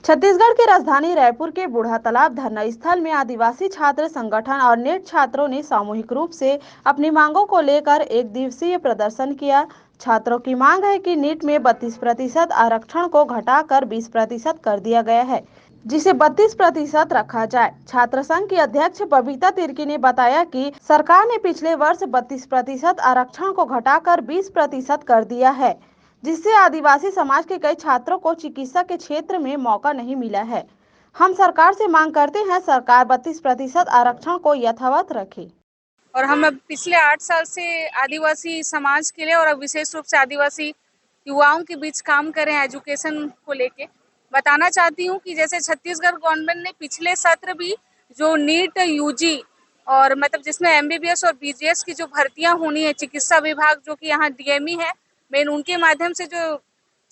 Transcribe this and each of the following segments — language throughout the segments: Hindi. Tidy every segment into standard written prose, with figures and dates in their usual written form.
छत्तीसगढ़ की राजधानी रायपुर के बूढ़ा तालाब धरना स्थल में आदिवासी छात्र संगठन और नेट छात्रों ने सामूहिक रूप से अपनी मांगों को लेकर एक दिवसीय प्रदर्शन किया। छात्रों की मांग है कि नीट में 32% आरक्षण को घटाकर 20% कर दिया गया है, जिसे 32% रखा जाए। छात्र संघ की अध्यक्ष बबीता तिर्की ने बताया कि सरकार ने पिछले वर्ष 32% आरक्षण को घटाकर 20% कर दिया है, जिससे आदिवासी समाज के कई छात्रों को चिकित्सा के क्षेत्र में मौका नहीं मिला है। हम सरकार से मांग करते हैं, सरकार 32% आरक्षण को यथावत रखे। और हम अब पिछले 8 साल से आदिवासी समाज के लिए और विशेष रूप से आदिवासी युवाओं के बीच काम कर रहे हैं एजुकेशन को लेके। बताना चाहती हूँ कि जैसे छत्तीसगढ़ गवर्नमेंट ने पिछले सत्र भी जो नीट यूजी और मतलब जिसमें एमबीबीएस और बीजीएस की जो भर्तियां होनी है, चिकित्सा विभाग जो कि यहाँ डीएमई है मेन, उनके माध्यम से जो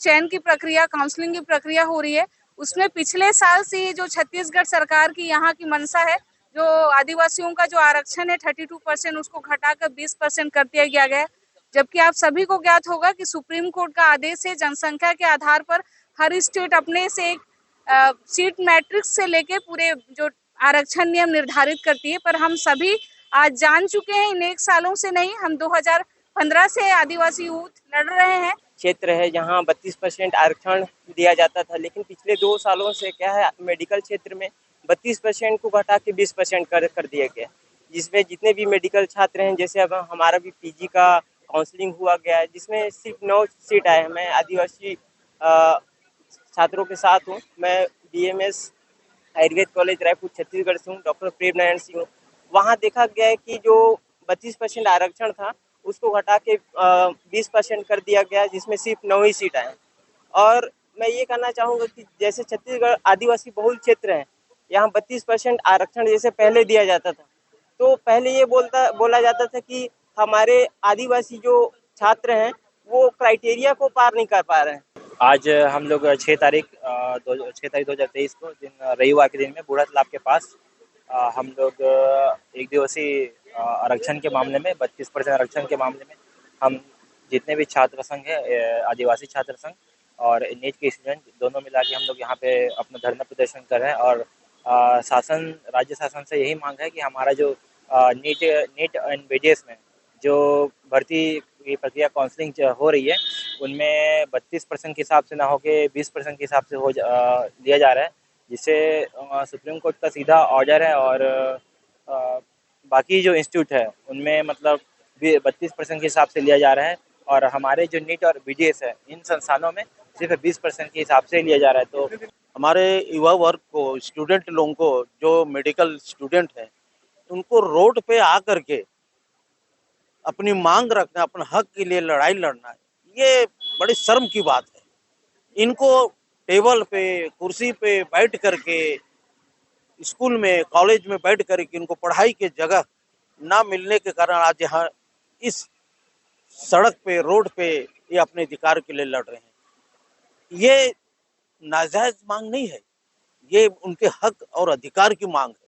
चयन की प्रक्रिया, काउंसलिंग की प्रक्रिया हो रही है, उसमें पिछले साल से जो छत्तीसगढ़ सरकार की यहाँ की मंशा है, जो आदिवासियों का जो आरक्षण है 32% उसको घटाकर 20% कर दिया गया है। जबकि आप सभी को ज्ञात होगा कि सुप्रीम कोर्ट का आदेश है, जनसंख्या के आधार पर हर स्टेट अपने से एक सीट मैट्रिक्स से लेके पूरे जो आरक्षण नियम निर्धारित करती है। पर हम सभी आज जान चुके हैं, इन 1 सालों से नहीं, हम 2015 से आदिवासी यूथ लड़ रहे हैं। क्षेत्र है जहां 32% आरक्षण दिया जाता था, लेकिन पिछले 2 सालों से क्या है, मेडिकल क्षेत्र में 32% को घटा के 20% कर दिया गया, जिसमें जितने भी मेडिकल छात्र हैं, जैसे अब हमारा भी पीजी का काउंसलिंग हुआ गया है, जिसमें सिर्फ 9 सीट आए हैं। मैं आदिवासी छात्रों के साथ हूँ। मैं बीएमएस आयुर्वेद कॉलेज रायपुर छत्तीसगढ़ से हूँ, डॉक्टर प्रेम नारायण सिंह हूँ। वहाँ देखा गया है कि जो 32% आरक्षण था उसको घटा के 20% कर दिया गया, जिसमें सिर्फ 9 ही सीट आए। और मैं ये कहना चाहूँगा कि जैसे छत्तीसगढ़ आदिवासी बहुल क्षेत्र है, यहाँ 32% आरक्षण जैसे पहले दिया जाता था, तो पहले ये बोला जाता था कि हमारे आदिवासी जो छात्र हैं वो क्राइटेरिया को पार नहीं कर पा रहे हैं। आज हम लोग 6 तारीख 2023 को दिन रविवार के दिन में बूढ़ा तालाब के पास हम लोग एक दिवसीय आरक्षण के मामले में 32% आरक्षण के मामले में हम जितने भी छात्र संघ है, आदिवासी छात्र संघ और नीट के स्टूडेंट दोनों मिला के हम लोग यहाँ पे अपना धरना प्रदर्शन कर रहे हैं। और राज्य शासन से यही मांग है कि हमारा जो नीट एंड बीडीएस में जो भर्ती की प्रक्रिया काउंसलिंग हो रही है, उनमें 32% के हिसाब से ना होके 20% के हिसाब से लिया जा रहा है, जिससे सुप्रीम कोर्ट का सीधा ऑर्डर है। और बाकी जो इंस्टीट्यूट है उनमें मतलब 32% के हिसाब से लिया जा रहा है, और हमारे जो नीट और बीडीएस है इन संस्थानों में सिर्फ 20% के हिसाब से लिया जा रहा है। तो हमारे युवा वर्ग को, स्टूडेंट लोगों को, जो मेडिकल स्टूडेंट हैं, उनको रोड पे आकर के अपनी मांग रखना, अपने हक के लिए लड़ाई लड़ना, ये बड़ी शर्म की बात है। इनको टेबल पे, कुर्सी पे बैठ करके, स्कूल में, कॉलेज में बैठ करके इनको पढ़ाई के जगह ना मिलने के कारण आज यहाँ इस सड़क पे, रोड पे ये अपने अधिकार के लिए लड़ रहे हैं। ये नाजायज मांग नहीं है, ये उनके हक और अधिकार की मांग है।